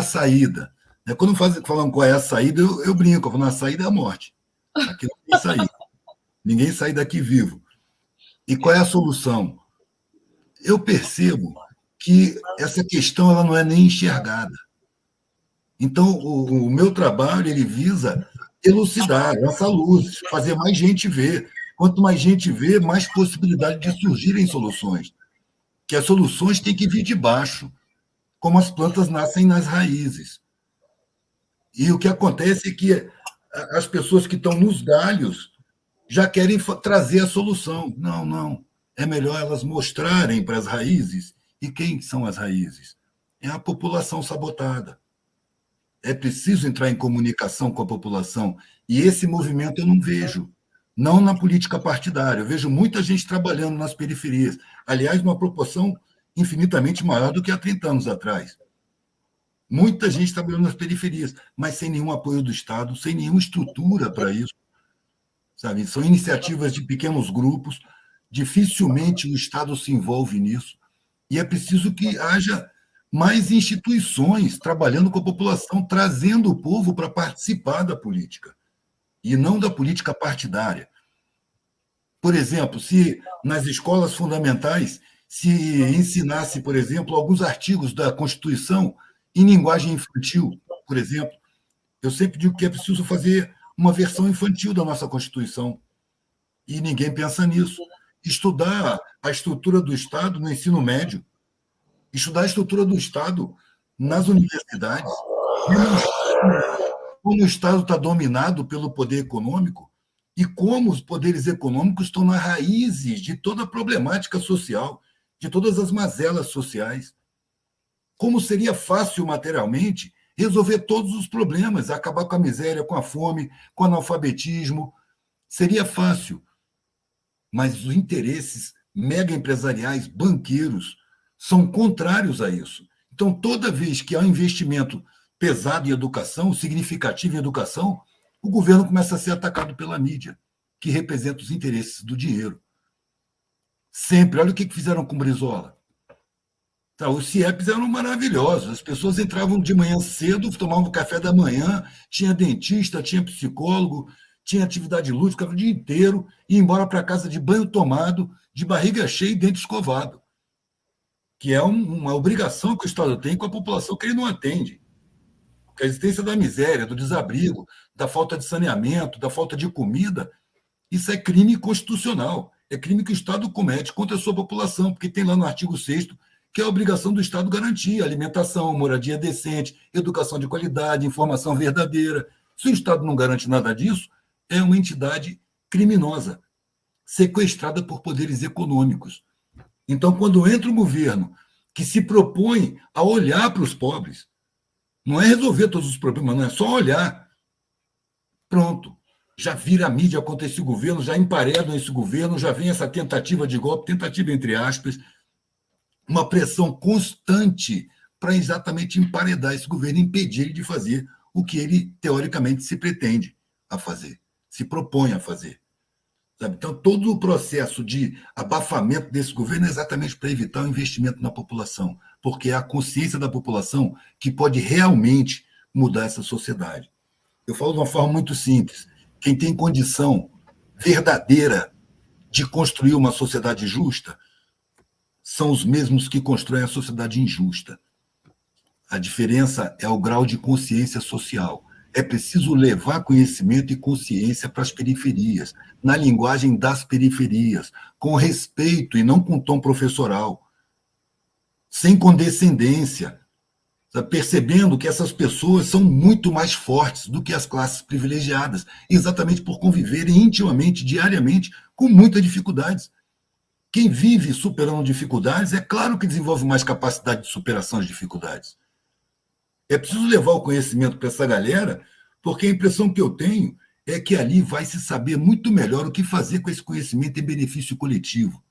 saída? Quando falam qual é a saída, eu brinco, eu falo, a saída é a morte. Aqui não tem saída. Ninguém sai daqui vivo. E qual é a solução? Eu percebo que essa questão ela não é nem enxergada. Então, o meu trabalho ele visa elucidar essa luz, fazer mais gente ver. Quanto mais gente vê, mais possibilidade de surgirem soluções. Que as soluções têm que vir de baixo, como as plantas nascem nas raízes. E o que acontece é que as pessoas que estão nos galhos já querem trazer a solução. Não, não. É melhor elas mostrarem para as raízes. E quem são as raízes? É a população sabotada. É preciso entrar em comunicação com a população. E esse movimento eu não vejo. Não na política partidária. Eu vejo muita gente trabalhando nas periferias. Aliás, numa proporção infinitamente maior do que há 30 anos atrás. Muita gente trabalhando nas periferias, mas sem nenhum apoio do Estado, sem nenhuma estrutura para isso. Sabe? São iniciativas de pequenos grupos, dificilmente o Estado se envolve nisso. E é preciso que haja mais instituições trabalhando com a população, trazendo o povo para participar da política, e não da política partidária. Por exemplo, se nas escolas fundamentais se ensinasse, por exemplo, alguns artigos da Constituição em linguagem infantil, por exemplo, eu sempre digo que é preciso fazer uma versão infantil da nossa Constituição, e ninguém pensa nisso. Estudar a estrutura do Estado no ensino médio, estudar a estrutura do Estado nas universidades, como o Estado está dominado pelo poder econômico e como os poderes econômicos estão nas raízes de toda a problemática social, de todas as mazelas sociais. Como seria fácil materialmente resolver todos os problemas, acabar com a miséria, com a fome, com o analfabetismo. Seria fácil. Mas os interesses mega empresariais, banqueiros, são contrários a isso. Então, toda vez que há um investimento pesado em educação, significativo em educação, o governo começa a ser atacado pela mídia, que representa os interesses do dinheiro. Sempre. Olha o que fizeram com o Brizola. Tá, os CIEPs eram maravilhosos. As pessoas entravam de manhã cedo, tomavam café da manhã, tinha dentista, tinha psicólogo, tinha atividade lúdica, ficava o dia inteiro, ia embora para casa de banho tomado, de barriga cheia e dente escovado, que é uma obrigação que o Estado tem com a população que ele não atende. Porque a existência da miséria, do desabrigo, da falta de saneamento, da falta de comida, isso é crime constitucional. É crime que o Estado comete contra a sua população, porque tem lá no artigo 6º que é a obrigação do Estado garantir alimentação, moradia decente, educação de qualidade, informação verdadeira. Se o Estado não garante nada disso, é uma entidade criminosa, sequestrada por poderes econômicos. Então, quando entra um governo que se propõe a olhar para os pobres, não é resolver todos os problemas, não é só olhar. Pronto. Já vira a mídia contra esse governo, já emparedam esse governo, já vem essa tentativa de golpe, tentativa entre aspas, uma pressão constante para exatamente emparedar esse governo, impedir ele de fazer o que ele, teoricamente, se pretende a fazer, se propõe a fazer. Sabe? Então, todo o processo de abafamento desse governo é exatamente para evitar o investimento na população, porque é a consciência da população que pode realmente mudar essa sociedade. Eu falo de uma forma muito simples. Quem tem condição verdadeira de construir uma sociedade justa são os mesmos que constroem a sociedade injusta. A diferença é o grau de consciência social. É preciso levar conhecimento e consciência para as periferias, na linguagem das periferias, com respeito e não com tom professoral, sem condescendência, percebendo que essas pessoas são muito mais fortes do que as classes privilegiadas, exatamente por conviverem intimamente, diariamente, com muitas dificuldades. Quem vive superando dificuldades, é claro que desenvolve mais capacidade de superação das dificuldades. É preciso levar o conhecimento para essa galera, porque a impressão que eu tenho é que ali vai se saber muito melhor o que fazer com esse conhecimento em benefício coletivo.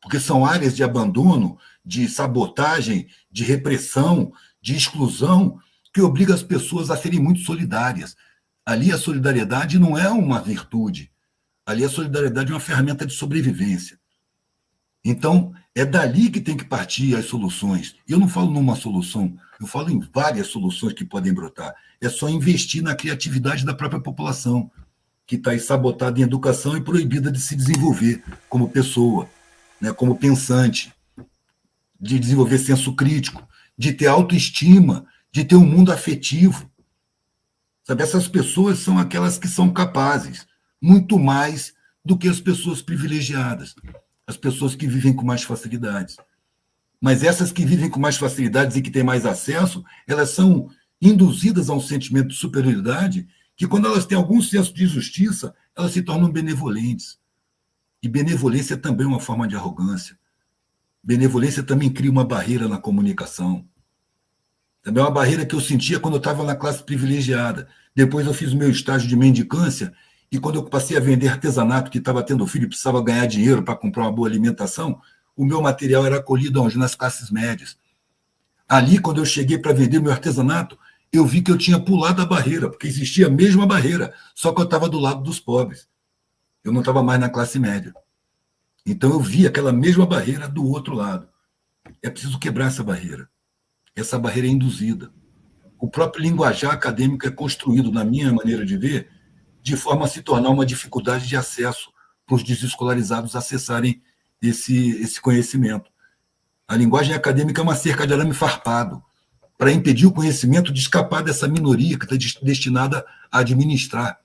Porque são áreas de abandono, de sabotagem, de repressão, de exclusão, que obriga as pessoas a serem muito solidárias. Ali a solidariedade não é uma virtude. Ali a solidariedade é uma ferramenta de sobrevivência. Então, é dali que tem que partir as soluções. Eu não falo numa solução, eu falo em várias soluções que podem brotar. É só investir na criatividade da própria população, que está sabotada em educação e proibida de se desenvolver como pessoa, né, como pensante, de desenvolver senso crítico, de ter autoestima, de ter um mundo afetivo. Sabe, essas pessoas são aquelas que são capazes, muito mais do que as pessoas privilegiadas, as pessoas que vivem com mais facilidades. Mas essas que vivem com mais facilidades e que têm mais acesso, elas são induzidas a um sentimento de superioridade que, quando elas têm algum senso de justiça, elas se tornam benevolentes. E benevolência é também uma forma de arrogância. Benevolência também cria uma barreira na comunicação. Também é uma barreira que eu sentia quando eu estava na classe privilegiada. Depois eu fiz o meu estágio de mendicância e quando eu passei a vender artesanato, que estava tendo filho e precisava ganhar dinheiro para comprar uma boa alimentação, o meu material era acolhido onde? Nas classes médias. Ali, quando eu cheguei para vender meu artesanato, eu vi que eu tinha pulado a barreira, porque existia a mesma barreira, só que eu estava do lado dos pobres. Eu não estava mais na classe média. Então eu vi aquela mesma barreira do outro lado. É preciso quebrar essa barreira. Essa barreira é induzida. O próprio linguajar acadêmico é construído, na minha maneira de ver, de forma a se tornar uma dificuldade de acesso para os desescolarizados acessarem esse conhecimento. A linguagem acadêmica é uma cerca de arame farpado para impedir o conhecimento de escapar dessa minoria que está destinada a administrar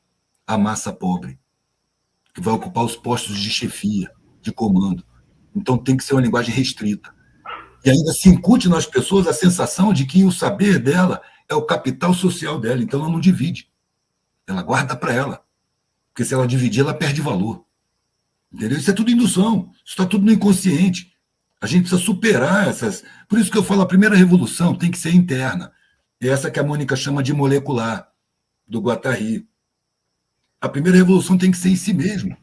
a massa pobre, que vai ocupar os postos de chefia, de comando. Então tem que ser uma linguagem restrita. E ainda se incute nas pessoas a sensação de que o saber dela é o capital social dela, então ela não divide. Ela guarda para ela. Porque se ela dividir, ela perde valor. Entendeu? Isso é tudo indução. Isso está tudo no inconsciente. A gente precisa superar essas... Por isso que eu falo, a primeira revolução tem que ser interna. É essa que a Mônica chama de molecular, do Guattari. A primeira revolução tem que ser em si mesmo.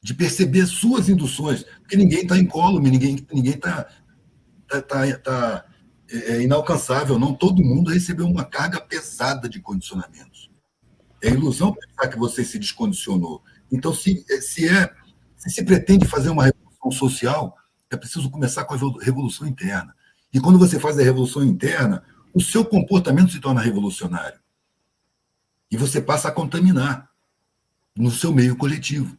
De perceber suas induções. Porque ninguém está incólume, ninguém está inalcançável. Não, todo mundo recebeu uma carga pesada de condicionamentos. É ilusão pensar que você se descondicionou. Então, se pretende fazer uma revolução social, é preciso começar com a revolução interna. E quando você faz a revolução interna, o seu comportamento se torna revolucionário. E você passa a contaminar no seu meio coletivo.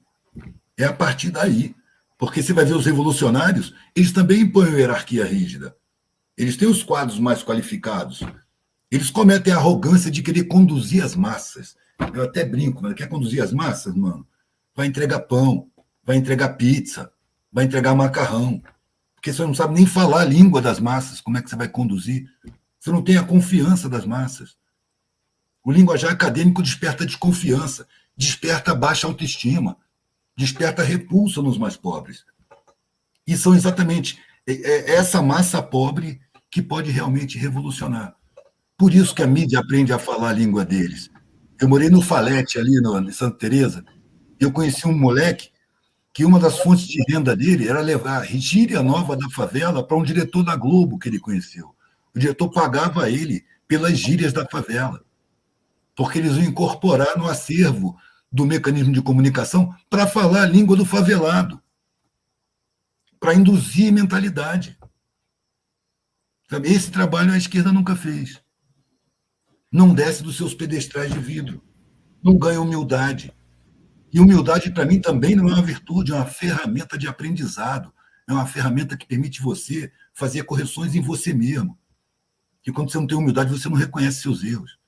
É a partir daí. Porque você vai ver os revolucionários, eles também impõem a hierarquia rígida. Eles têm os quadros mais qualificados. Eles cometem a arrogância de querer conduzir as massas. Eu até brinco, mas quer conduzir as massas, mano? Vai entregar pão, vai entregar pizza, vai entregar macarrão. Porque você não sabe nem falar a língua das massas, como é que você vai conduzir? Você não tem a confiança das massas. O linguajar acadêmico desperta desconfiança, desperta baixa autoestima, desperta repulsa nos mais pobres. E são exatamente essa massa pobre que pode realmente revolucionar. Por isso que a mídia aprende a falar a língua deles. Eu morei no Falete, ali em Santa Teresa, e eu conheci um moleque que uma das fontes de renda dele era levar a gíria nova da favela para um diretor da Globo que ele conheceu. O diretor pagava ele pelas gírias da favela, porque eles iam incorporar no acervo do mecanismo de comunicação para falar a língua do favelado, para induzir mentalidade. Sabe? Esse trabalho a esquerda nunca fez. Não desce dos seus pedestrais de vidro, não ganha humildade. E humildade, para mim, também não é uma virtude, é uma ferramenta de aprendizado, é uma ferramenta que permite você fazer correções em você mesmo. E quando você não tem humildade, você não reconhece seus erros.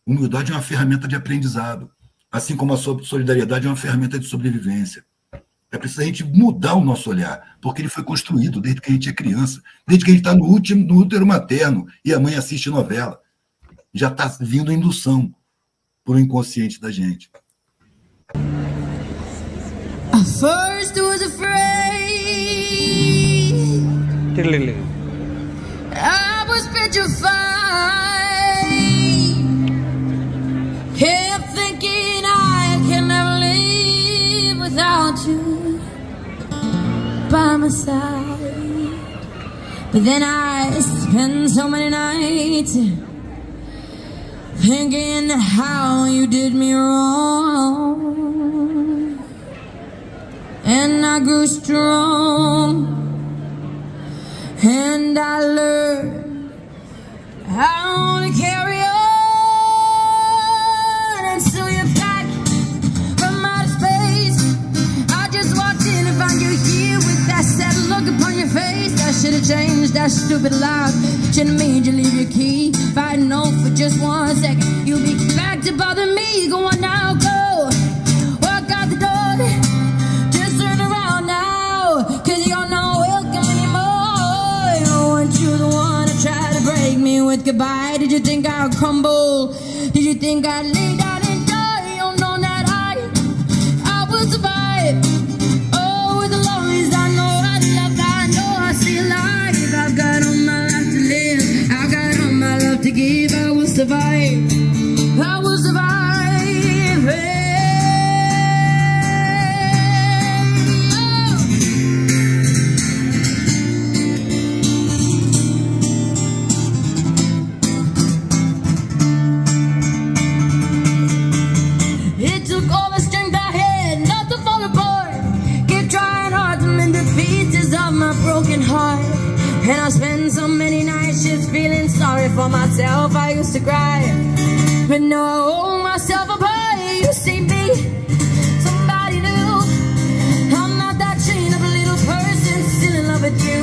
Humildade é uma ferramenta de aprendizado, assim como a solidariedade é uma ferramenta de sobrevivência. É preciso a gente mudar o nosso olhar, porque ele foi construído desde que a gente é criança, desde que a gente está no útero materno e a mãe assiste novela. Já está vindo indução para o inconsciente da gente. At first I was afraid, I was petrified, kept thinking I can never live without you by my side. But then I spent so many nights thinking how you did me wrong. and I grew strong, and I learned how to carry on until you're back from outer space. I just walked in and found you here with that sad look upon your face. That should've changed that stupid lock. Should've made you leave your key. If I had known for just 1 second you'll be back to bother me. Go on now, go walk out the door. Just turn around now, 'cause you're not welcome anymore. Weren't you the one to try to break me with goodbye? Did you think I'd crumble? Did you think I'd lay down and die? You know that I would survive. Oh, as long as I know I love, I know I stay alive. I've got all my life to live, I've got all my love to give. I will survive, I will survive. It took all the strength I had not to fall apart. Keep trying hard to mend the pieces of my broken heart. And I spent so many nights just feeling sorry for myself. I used to cry, but now I hold myself up high. You see me, somebody new. I'm not that chain of a little person still in love with you.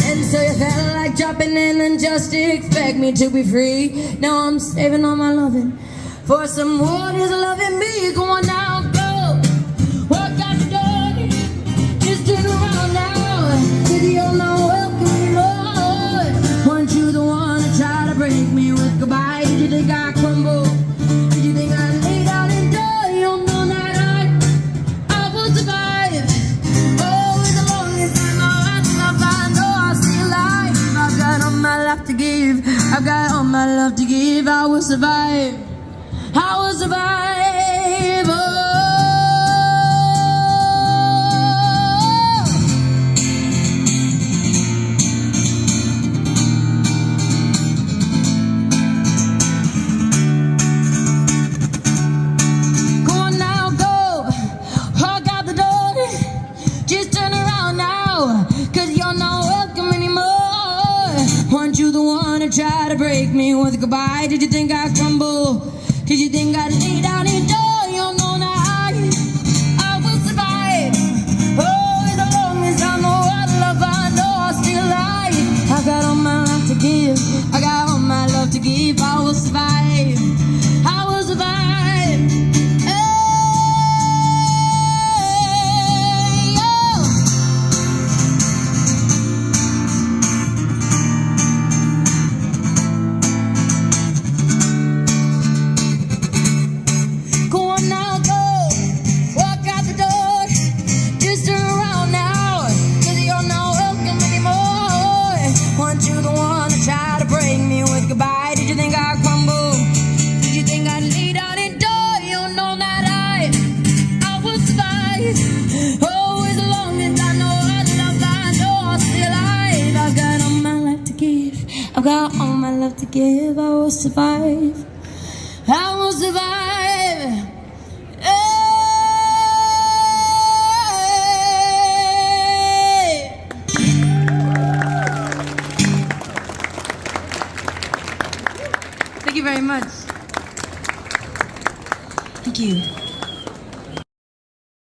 And so you felt like dropping in and just expect me to be free. Now I'm saving all my loving for someone who's loving me. Go on now, go walk out the door. Just turn around now, 'cause you're not welcome anymore. Weren't you the one to try to break me with goodbye? Did you think I'd crumble? Did you think I'd lay down and die? You know that I will survive. Oh, as long as I know I know I'll stay alive. I've got all my life to give, I've got all my love to give. I will survive, I will survive. Oh. Go on now, go walk out the door. Just turn around now, 'cause you're not welcome anymore. Weren't you the one to try to break me with goodbye? Did you think I'd crumble? Did you think I'd lay down and die? You know that I will survive. Oh, as long as I know I love, I know I'll stay alive. I got all my life to give, I got all my love to give. I will survive, I will survive. Hey, oh. Go on now, go walk out the door. Just turn around now, 'cause you're not welcome anymore. Weren't you the one to try to break me with goodbye? Did you think I'd crumble? Did you think I'd lay down and die? You know that I will survive. Oh, as long as I know I love, I know I'll stay alive. I've got all my life to give, I've got all my love to give. I will survive, I will survive.